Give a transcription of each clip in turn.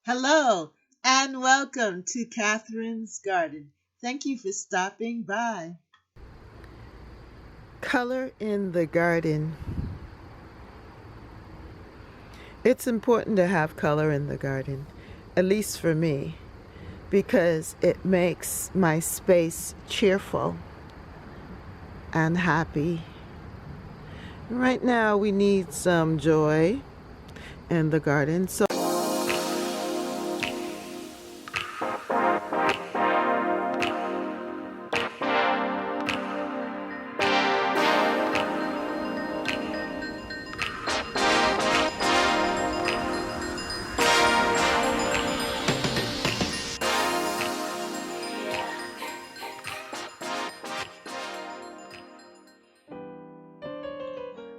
Hello and welcome to Catherine's Garden. Thank you for stopping by. Color in the garden. It's important to have color in the garden, at least for me, because it makes my space cheerful and happy. Right now, we need some joy in the garden. So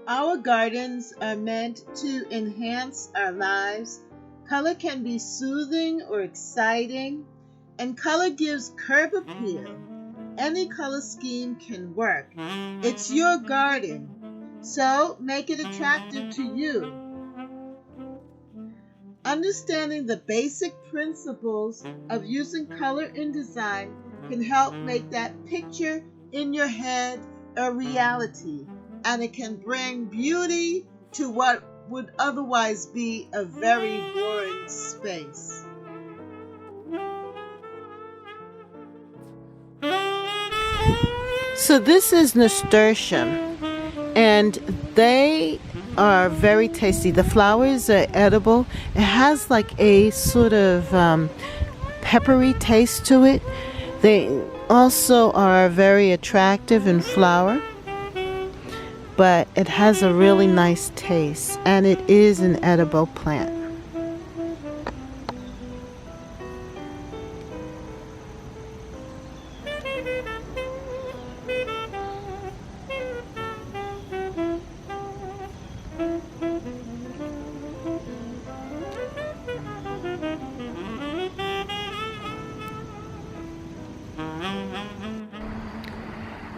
Our gardens are meant to enhance our lives. Color can be soothing or exciting, and color gives curb appeal. Any color scheme can work. It's your garden, so make it attractive to you. Understanding the basic principles of using color in design can help make that picture in your head a reality, and it can bring beauty to what would otherwise be a very boring space. this is nasturtium, and they are very tasty. The flowers are edible. It has like a sort of peppery taste to it. They also are very attractive in flower, but it has a really nice taste, and it is an edible plant.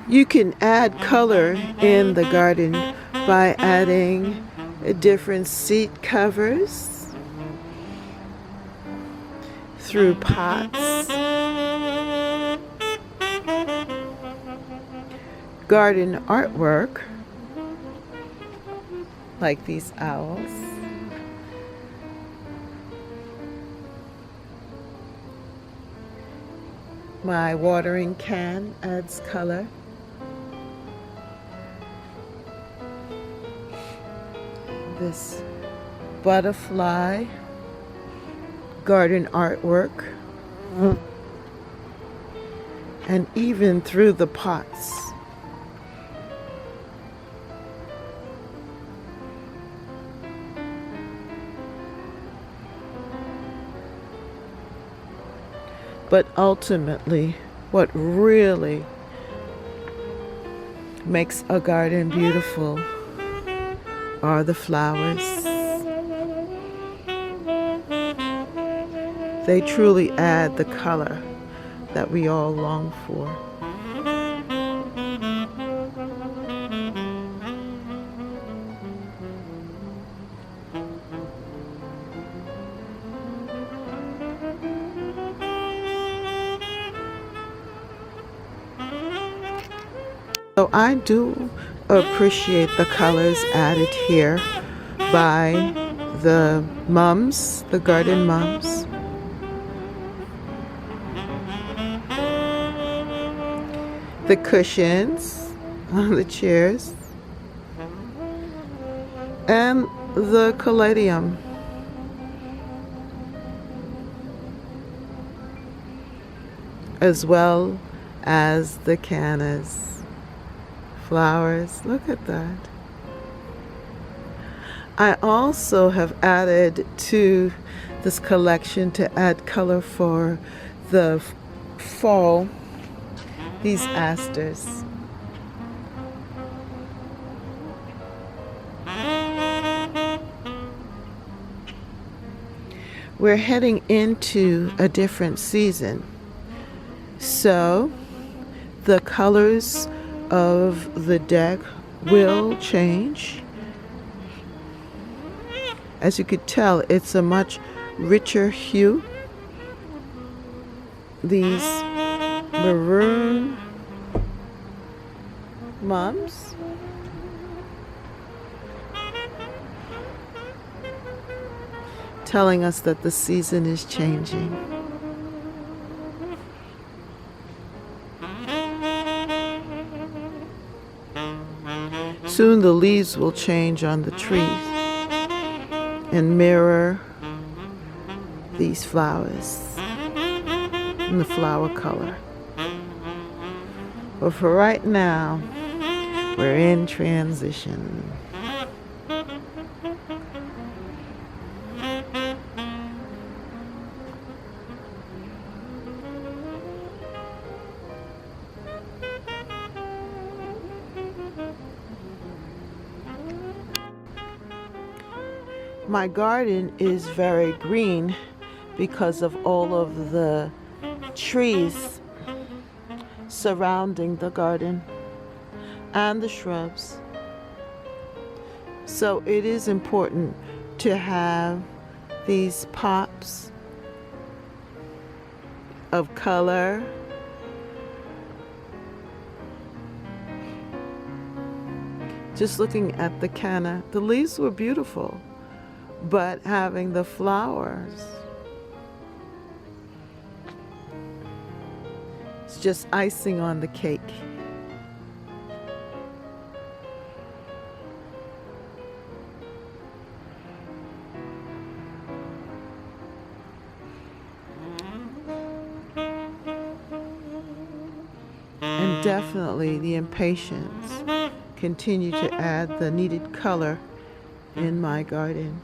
You can add color in the garden by adding different seat covers through pots, garden artwork like these owls, my watering can adds color. This butterfly garden artwork, and even through the pots. But ultimately, what really makes a garden beautiful are the flowers. They truly add the color that we all long for. So I do appreciate the colors added here by the mums, the garden mums. The cushions on the chairs, and the caladium. As well as the cannas. Flowers, look at that. I also have added to this collection to add color for the fall, these asters. We're heading into a different season, so the colors of the deck will change. As you could tell, it's a much richer hue. These maroon mums. Telling us that the season is changing. Soon the leaves will change on the trees and mirror these flowers in the flower color. But for right now, we're in transition. My garden is very green because of all of the trees surrounding the garden and the shrubs. So it is important to have these pops of color. Just looking at the canna, the leaves were beautiful, but having the flowers, it's just icing on the cake. And definitely the impatiens continue to add the needed color in my garden.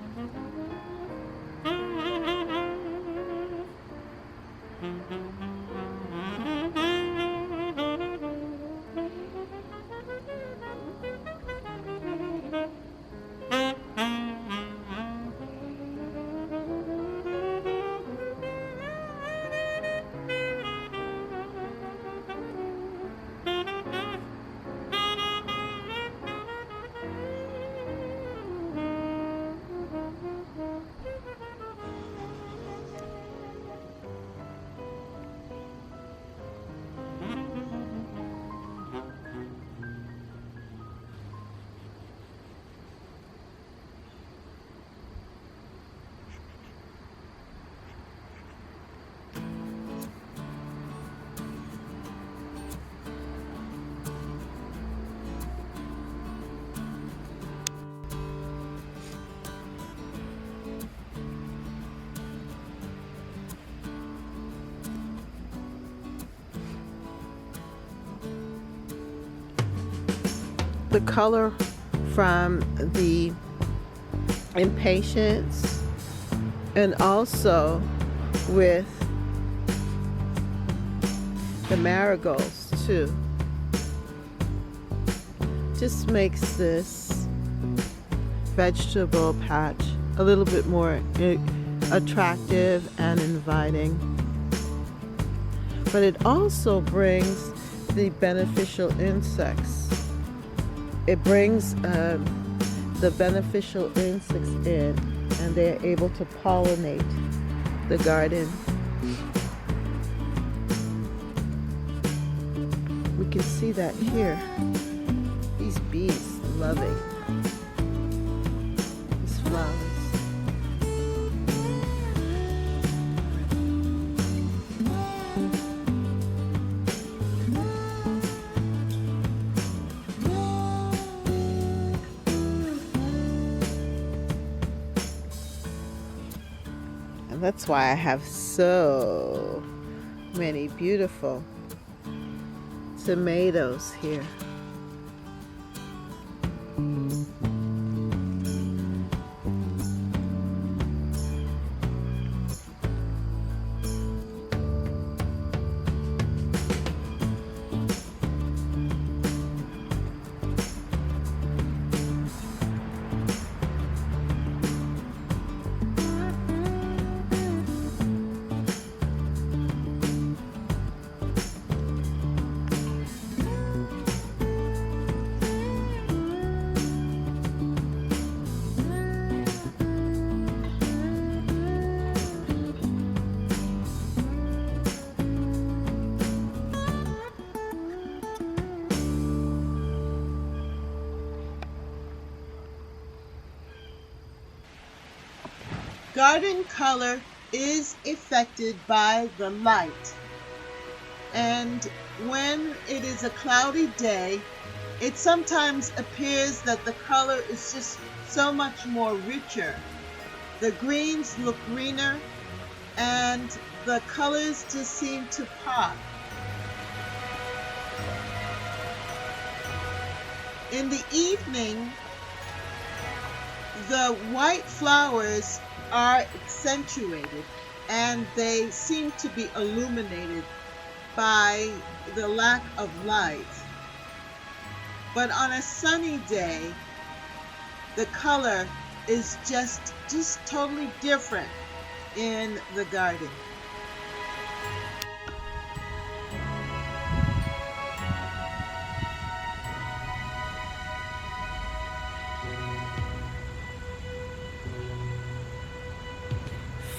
The color from the impatiens and also with the marigolds too just makes this vegetable patch a little bit more attractive and inviting. But it also brings the beneficial insects. It brings the beneficial insects in, and they're able to pollinate the garden. We can see that here. These bees loving these flowers. That's why I have so many beautiful tomatoes here. garden color is affected by the light. And when it is a cloudy day, it sometimes appears that the color is just so much more richer. The greens look greener and the colors just seem to pop. In the evening, the white flowers are accentuated and they seem to be illuminated by the lack of light. But on a sunny day, the color is just totally different in the garden.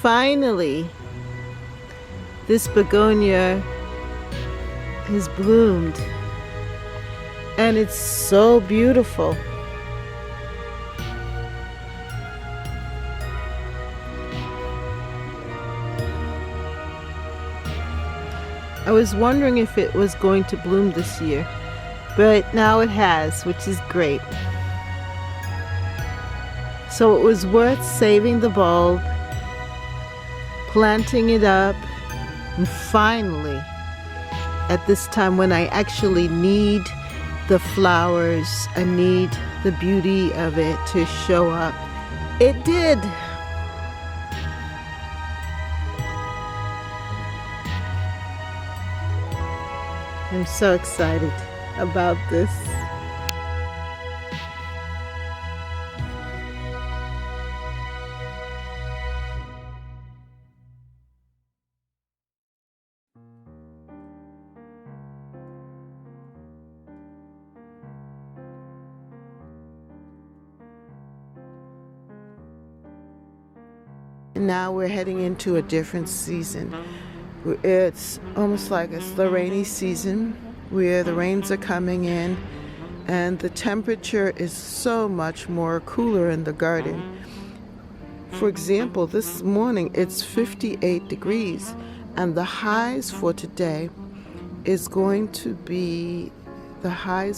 Finally, this begonia has bloomed, and it's so beautiful. I was wondering if it was going to bloom this year, but now it has, which is great. So it was worth saving the bulb, planting it up, and finally, at this time when I actually need the flowers, I need the beauty of it to show up, it did. I'm so excited about this. Now we're heading into a different season. It's almost like it's the rainy season where the rains are coming in and the temperature is so much more cooler in the garden. For example, this morning it's 58 degrees and the highs for today is going to be, I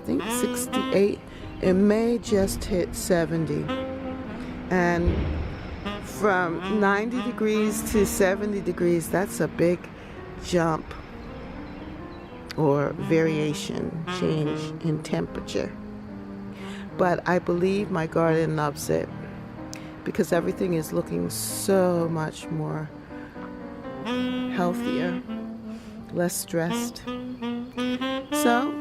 think 68. It may just hit 70. And from 90 degrees to 70 degrees, that's a big jump or variation, change in temperature. But I believe my garden loves it because everything is looking so much more healthier, less stressed. So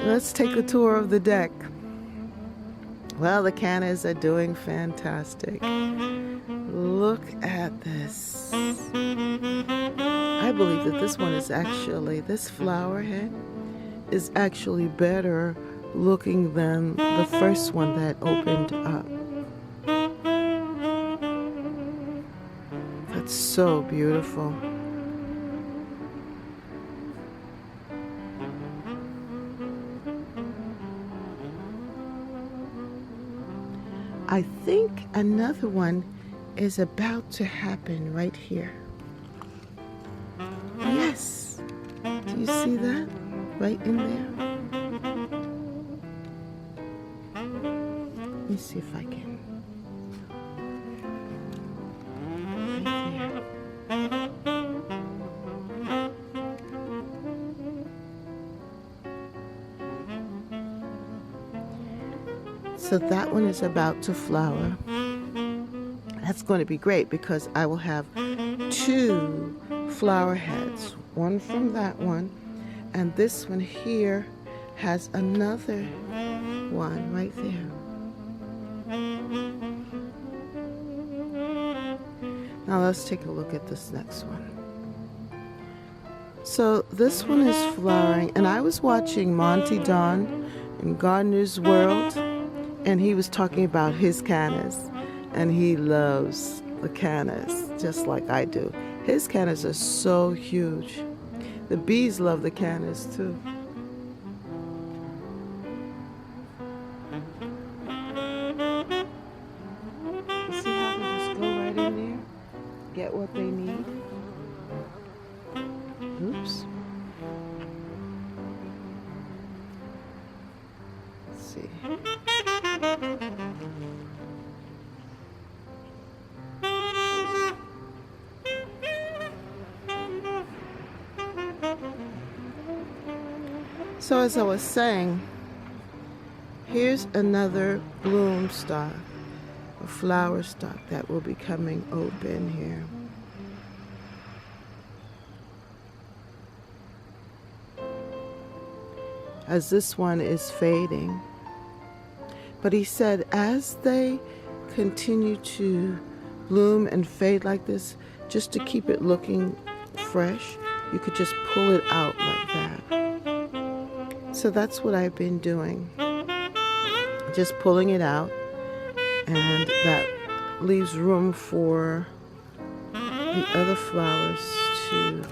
let's take a tour of the deck. Well, the cannas are doing fantastic. Look at this. I believe that this flower head is actually better looking than the first one that opened up. That's so beautiful. I think another one is about to happen right here. Yes. Do you see that? Right in there. Let me see if I can. Right there. So that one is about to flower. That's going to be great because I will have 2 flower heads, one from that one, and this one here has another one right there. Now let's take a look at this next one. So this one is flowering, and I was watching Monty Don in Gardener's World, and he was talking about his cannas, and he loves the cannas just like I do. His cannas are so huge. The bees love the cannas too. You see how they're just get what they need. Oops. Let's see. So as I was saying, here's another bloom stalk, a flower stalk that will be coming open here. As this one is fading. But he said as they continue to bloom and fade like this, just to keep it looking fresh, you could just pull it out like that. So that's what I've been doing. Just pulling it out, and that leaves room for the other flowers to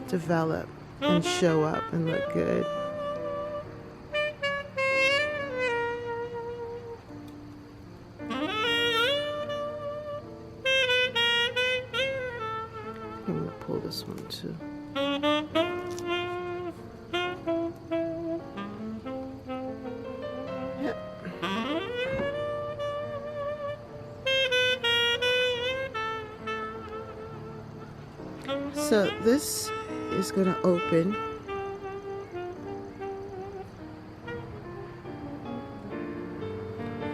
develop and show up and look good. I'm going to pull this one too. Yep. So this is going to open.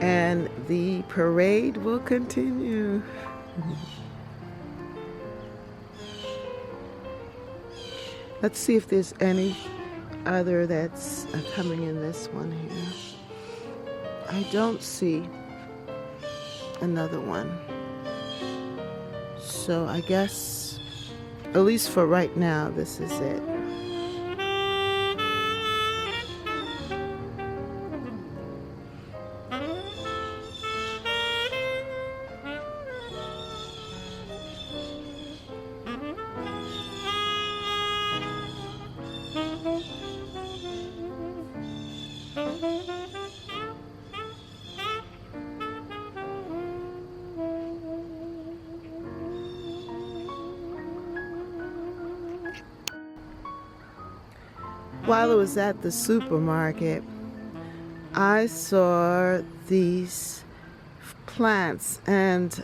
And the parade will continue. Let's see if there's any other that's coming in this one here. I don't see another one. So I guess, at least for right now, this is it. While I was at the supermarket, I saw these plants and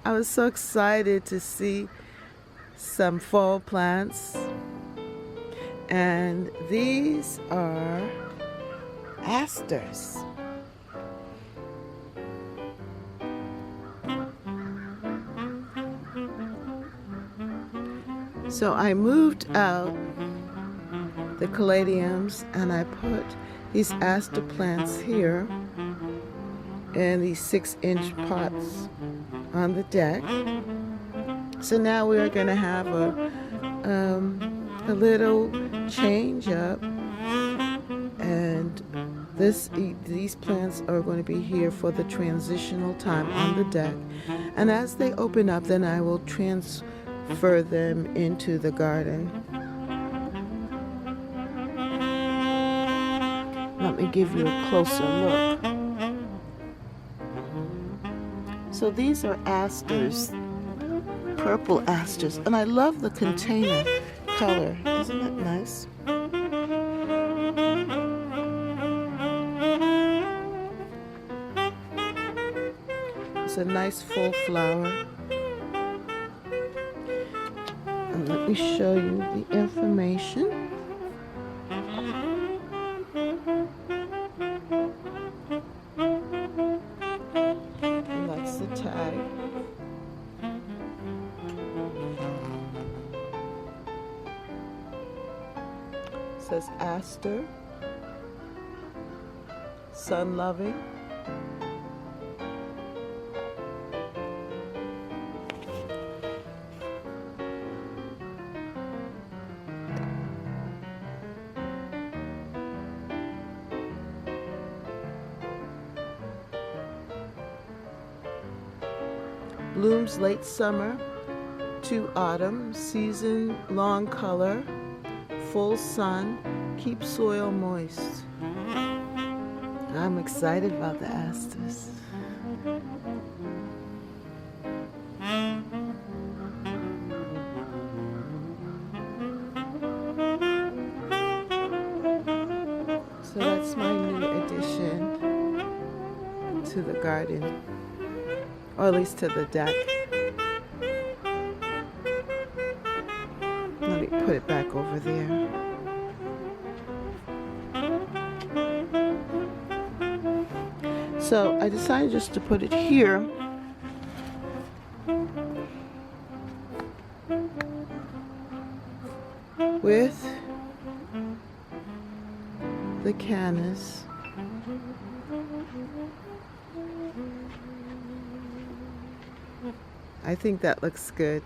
I was so excited to see some fall plants. And these are asters. So I moved out the caladiums and I put these aster plants here in these 6-inch pots on the deck. So now we are going to have a little change up, and these plants are going to be here for the transitional time on the deck, and as they open up, then I will transfer them into the garden. Let me give you a closer look. So these are asters, purple asters, and I love the container color. Isn't that nice? It's a nice full flower. And let me show you the information. And that's the tag. It says aster, sun loving. Blooms late summer to autumn, season long color, full sun, keep soil moist. I'm excited about the asters. to the garden, or at least to the deck. Let me put it back over there. So I decided just to put it here with the cannas. I think that looks good.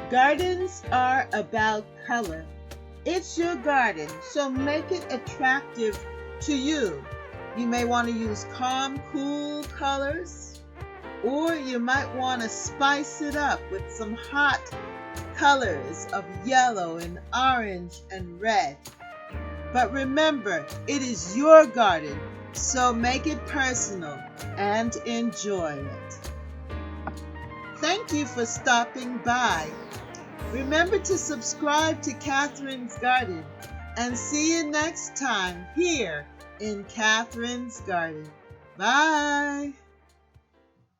Gardens are about color. It's your garden, so make it attractive to you. You may want to use calm, cool colors, or you might want to spice it up with some hot colors of yellow and orange and red. But remember, it is your garden, so make it personal and enjoy it. Thank you for stopping by. Remember to subscribe to Catherine's Garden, and see you next time here in Catherine's Garden. Bye.